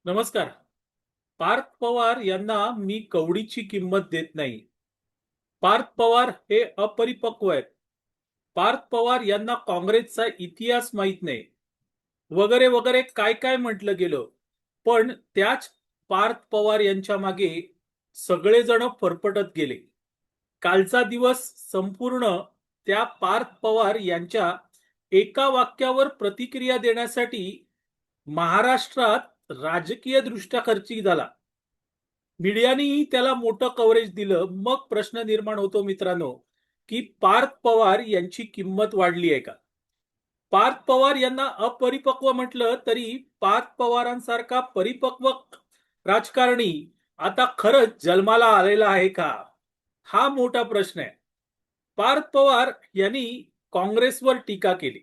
नमस्कार. पार्थ पवार यांना मी कवडीची किंमत देत नाही. पार्थ पवार हे अपरिपक्व आहेत. पार्थ पवार यांना काँग्रेसचा इतिहास माहीत नाही. वगैरे वगैरे काय काय म्हटलं गेलं. पण त्याच पार्थ पवार यांच्या मागे सगळेजण फरफटत गेले. कालचा दिवस संपूर्ण त्या पार्थ पवार यांच्या एका वाक्यावर प्रतिक्रिया देण्यासाठी महाराष्ट्रात राजकीय दृष्ट्या खर्चिक झाला. मीडियानेही त्याला मोठं कव्हरेज दिलं. मग प्रश्न निर्माण होतो मित्रांनो, की पार्थ पवार यांची किंमत वाढली आहे का? पार्थ पवार यांना अपरिपक्व म्हटलं तरी पार्थ पवारांसारखा परिपक्व राजकारणी आता खरंच जन्माला आलेला आहे का? हा मोठा प्रश्न आहे. पार्थ पवार यांनी काँग्रेसवर टीका केली.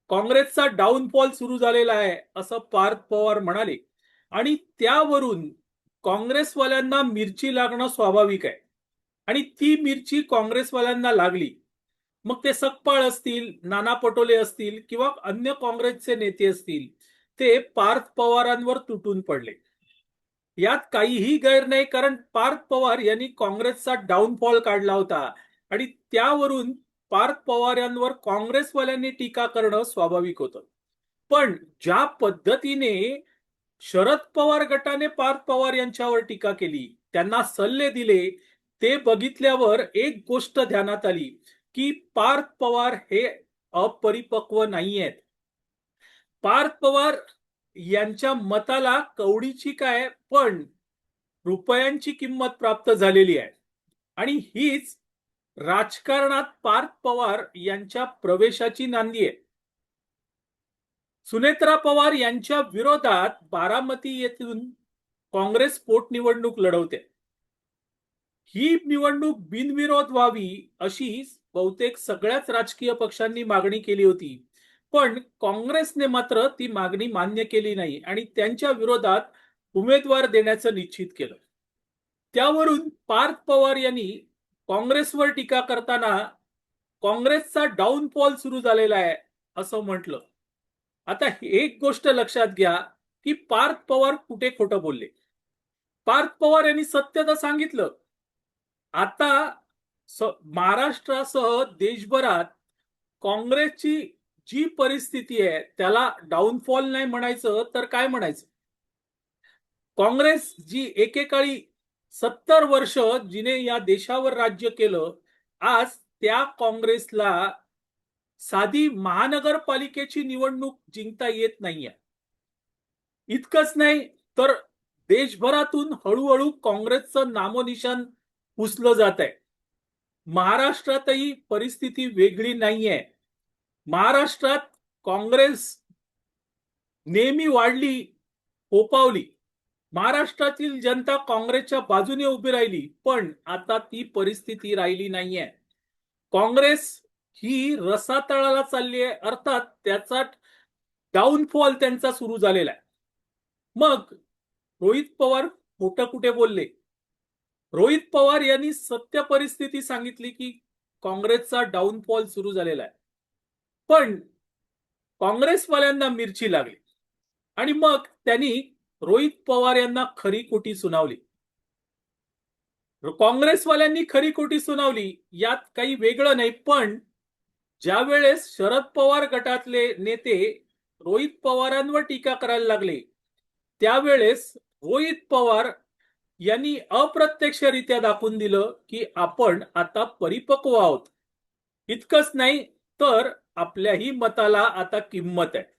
काँग्रेसचा डाऊनफॉल सुरू झालेला आहे असं पार्थ पवार म्हणाले आणि त्यावरून काँग्रेसवाल्यांना मिरची लागणं स्वाभाविक आहे आणि ती मिरची काँग्रेसवाल्यांना लागली. मग ते सकपाळ असतील, नाना पटोले असतील किंवा अन्य काँग्रेसचे नेते असतील, ते पार्थ पवारांवर तुटून पडले. यात काहीही गैर नाही, कारण पार्थ पवार यांनी काँग्रेसचा डाऊनफॉल काढला होता आणि त्यावरून पार्थ पवार यांवर काँग्रेसवाल्यांनी टीका करणं स्वाभाविक होतं. पण ज्या पद्धतीने शरद पवार गटाने पार्थ पवार यांच्यावर टीका केली, त्यांना सल्ले दिले, ते बघितल्यावर एक गोष्ट ध्यानात आली, की पार्थ पवार हे अपरिपक्व नाहीयेत. पार्थ पवार यांच्या मताला कवडीची काय, पण रुपयांची किंमत प्राप्त झालेली आहे आणि हीच राजकारणात पार्थ पवार यांच्या प्रवेशाची नांदी आहे. सुनेत्रा पवार यांच्या विरोधात बारामती येथून काँग्रेस पोटनिवडणूक लढवते. ही निवडणूक बिनविरोध व्हावी अशी बहुतेक सगळ्याच राजकीय पक्षांनी मागणी केली होती. पण काँग्रेसने मात्र ती मागणी मान्य केली नाही आणि त्यांच्या विरोधात उमेदवार देण्याचं निश्चित केलं. त्यावरून पार्थ पवार यांनी काँग्रेसवर टीका करताना काँग्रेसचा डाऊनफॉल सुरू झालेला आहे असं म्हटलं. आता एक गोष्ट लक्षात घ्या, की पार्थ पवार कुठे खोटं बोलले. पार्थ पवार यांनी सत्य तर सांगितलं. आता महाराष्ट्रासह देशभरात काँग्रेसची जी परिस्थिती आहे त्याला डाऊनफॉल नाही म्हणायचं तर काय म्हणायचं? काँग्रेस जी एकेकाळी 70 वर्ष जिने या देशावर राज्य केलं, आज त्या काँग्रेसला साधी महानगरपालिकेची निवडणूक जिंकता येत नाहीये. इतकंच नाही तर देशभरातून हळूहळू काँग्रेसचं नामोनिशाण पुसलं जात आहे. महाराष्ट्रातही परिस्थिती वेगळी नाहीये. महाराष्ट्रात काँग्रेस नेहमी वाढली, फोपावली. महाराष्ट्रातील जनता काँग्रेसच्या बाजूने उभी राहिली, पण आता ती परिस्थिती राहिली नाहीये. काँग्रेस ही रसातळाला चालली आहे, अर्थात त्याचा डाऊनफॉल त्यांचा सुरू झालेला आहे. मग रोहित पवार खोटं कुठे बोलले? रोहित पवार यांनी सत्य परिस्थिती सांगितली, की काँग्रेसचा डाऊनफॉल सुरू झालेला आहे. पण काँग्रेसवाल्यांना मिरची लागली आणि मग त्यांनी रोहित पवार यांना खरी खोटी सुनावली. काँग्रेसवाल्यांनी खरी खोटी सुनावली यात काही वेगळं नाही. पण ज्या वेळेस शरद पवार गटातले नेते रोहित पवारांवर टीका करायला लागले, त्यावेळेस रोहित पवार यांनी अप्रत्यक्षरित्या दाखवून दिलं, की आपण आता परिपक्व आहोत. इतकंच नाही तर आपल्याही मताला आता किंमत आहे.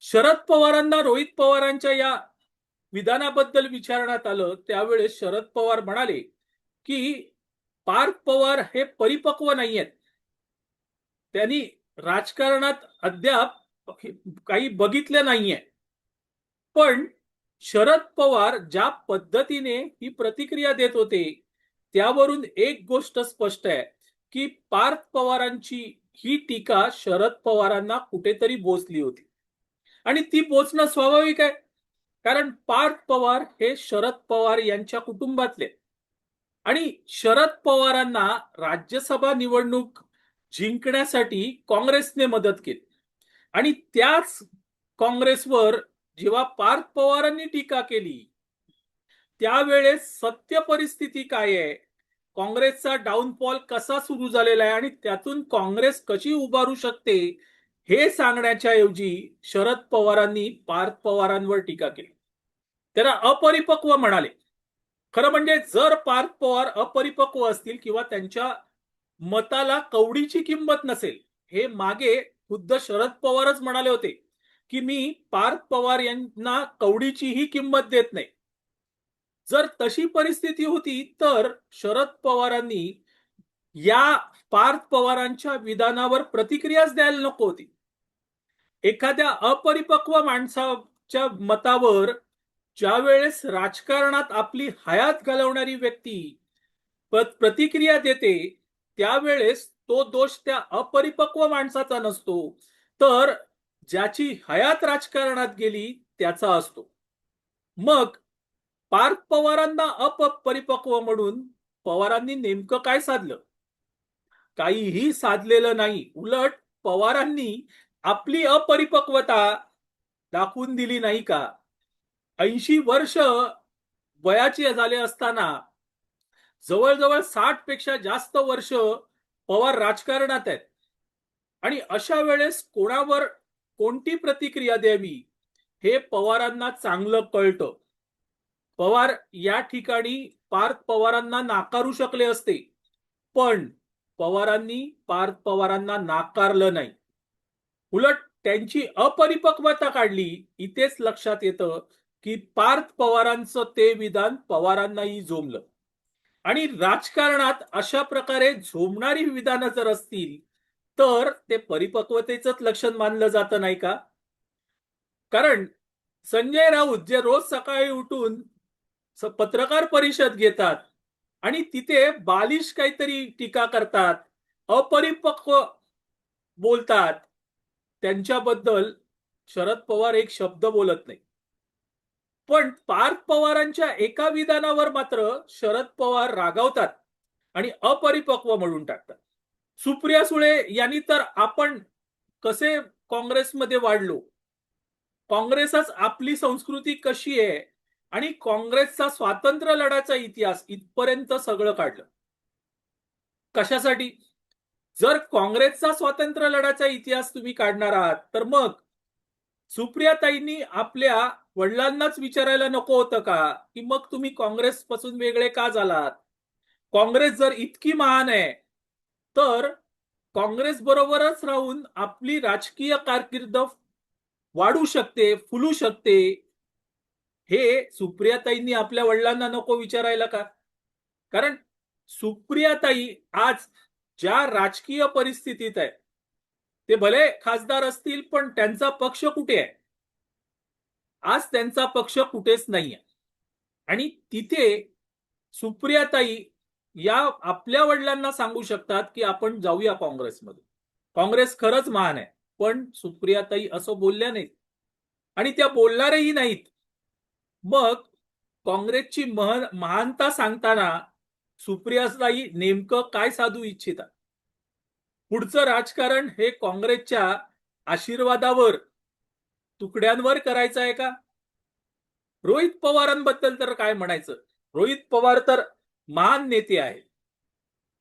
शरद पवारांना रोहित पवारांच्या या विधानाबद्दल विचारण्यात आलं, त्यावेळेस शरद पवार म्हणाले, की पार्थ पवार हे परिपक्व नाहीयेत. त्यांनी राजकारणात अद्याप काही बघितलं नाहीये. पण शरद पवार ज्या पद्धतीने ही प्रतिक्रिया देत होते, त्यावरून एक गोष्ट स्पष्ट आहे, की पार्थ पवारांची ही टीका शरद पवारांना कुठेतरी बोचली होती आणि ती बोचणं स्वाभाविक आहे. कारण पार्थ पवार हे शरद पवार यांच्या कुटुंबातले आणि शरद पवारांना राज्यसभा निवडणूक जिंकण्यासाठी काँग्रेसने मदत केली आणि त्याच काँग्रेसवर जेव्हा पार्थ पवारांनी टीका केली त्यावेळेस सत्य परिस्थिती काय आहे, काँग्रेसचा डाऊनफॉल कसा सुरू झालेला आहे आणि त्यातून काँग्रेस कशी उभारू शकते हे सांगण्याच्या ऐवजी शरद पवारांनी पार्थ पवारांवर टीका केली. त्याला अपरिपक्व म्हणाले. खरं म्हणजे जर पार्थ पवार अपरिपक्व असतील किंवा त्यांच्या मताला कवडीची किंमत नसेल, हे मागे खुद्द शरद पवारच म्हणाले होते की मी पार्थ पवार यांना कवडीचीही किंमत देत नाही. जर तशी परिस्थिती होती तर शरद पवारांनी या पार्थ पवारांच्या विधानावर प्रतिक्रियाच द्यायला नको होती. एखाद्या अपरिपक्व माणसाच्या मतावर ज्या वेळेस राजकारणात आपली हयात घालवणारी व्यक्ती प्रतिक्रिया देते त्यावेळेस तो दोष त्या अपरिपक्व माणसाचा नसतो, तर ज्याची हयात राजकारणात गेली त्याचा असतो. मग पार्थ पवारांना अपरिपक्व म्हणून पवारांनी नेमकं काय साधलं? काहीही साधलेलं नाही. उलट पवारांनी आपली अपरिपक्वता दाखवून दिली नाही का? 80 वर्ष वयाचे झाले असताना जवळजवळ 60 पेक्षा जास्त वर्ष पवार राजकारणात आहेत आणि अशा वेळेस कोणावर कोणती प्रतिक्रिया द्यावी हे पवारांना चांगलं कळतं. पवार या ठिकाणी पार्थ पवारांना नाकारू शकले असते, पण पवारांनी पार्थ पवारांना नाकारलं नाही. उलट त्यांची अपरिपक्वता काढली. इथेच लक्षात येतं की पार्थ पवारांचं ते विधान पवारांनाही झोंबलं आणि राजकारणात अशा प्रकारे झोंबणारी विधानं जर असतील तर ते परिपक्वतेच लक्षण मानलं जातं नाही का? कारण संजय राऊत जे रोज सकाळी उठून पत्रकार परिषद घेतात आणि तिथे बालिश काहीतरी टीका करतात, अपरिपक्व बोलतात, त्यांच्याबद्दल शरद पवार एक शब्द बोलत नाही. पण पार्थ पवारांच्या एका विधानावर मात्र शरद पवार रागावतात आणि अपरिपक्व म्हणून टाकतात. सुप्रिया सुळे यांनी तर आपण कसे काँग्रेसमध्ये वाढलो, काँग्रेसच आपली संस्कृती कशी आहे आणि काँग्रेसचा स्वातंत्र्य लढ्याचा इतिहास इथपर्यंत सगळं काढलं. कशासाठी? जर काँग्रेसचा स्वातंत्र्य लढ्याचा इतिहास तुम्ही काढणार आहात तर मग सुप्रियाताईंनी आपल्या वडिलांनाच विचारायला नको होतं का की मग तुम्ही काँग्रेस पासून वेगळे का झालात? काँग्रेस जर इतकी महान आहे तर काँग्रेस बरोबरच राहून आपली राजकीय कारकीर्द वाढू शकते, फुलू शकते. हे सुप्रियाताईंनी आपल्या वडिलांना नको विचारायला का? कारण सुप्रियाताई आज ज्या राजकीय परिस्थितीत आहे, ते भले खासदार असतील पण त्यांचा पक्ष कुठे आहे? आज त्यांचा पक्ष कुठेच नाहीये आणि तिथे सुप्रियाताई या आपल्या वडिलांना सांगू शकतात की आपण जाऊया काँग्रेसमध्ये. काँग्रेस खरंच महान आहे, पण सुप्रियाताई असं बोलल्या नाहीत आणि त्या बोलणारही नाहीत. मग काँग्रेसची महानता सांगताना सुप्रियाताई नेमकं काय साधू इच्छितात? पुढचं राजकारण हे काँग्रेसच्या आशीर्वादावर, तुकड्यांवर करायचं आहे का? रोहित पवारांबद्दल तर काय म्हणायचं? रोहित पवार तर महान नेते आहे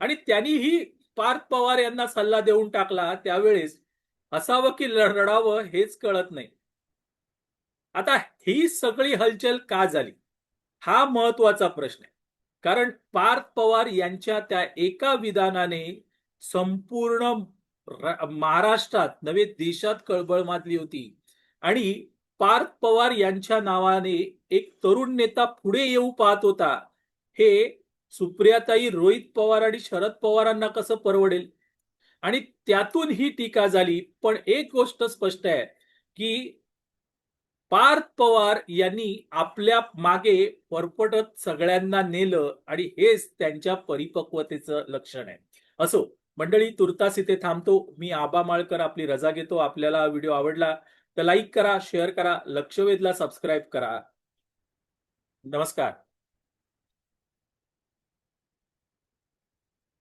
आणि त्यांनीही पार्थ पवार यांना सल्ला देऊन टाकला त्यावेळेस असावं की लढावं हेच कळत नाही. आता ही सगळी हलचल का झाली हा महत्वाचा प्रश्न आहे. कारण पार्थ पवार यांच्या त्या एका विधानाने संपूर्ण महाराष्ट्रात नव्हे देशात कळबळ माजली होती आणि पार्थ पवार यांच्या नावाने एक तरुण नेता पुढे येऊ पाहत होता. हे सुप्रियाताई, रोहित पवार आणि शरद पवारांना कसं परवडेल? आणि त्यातून ही टीका झाली. पण एक गोष्ट स्पष्ट आहे की पार्थ पवार यांनी आपल्या मागे परपटत सगळ्यांना नेलं आणि हेच त्यांच्या परिपक्वतेचं लक्षण आहे. असो मंडळी, तुर्तास इथे थांबतो. मी आबा माळकर आपली रजा घेतो. आपल्याला हा व्हिडिओ आवडला तर लाईक करा, शेअर करा, लक्षवेधला सबस्क्राईब करा. नमस्कार.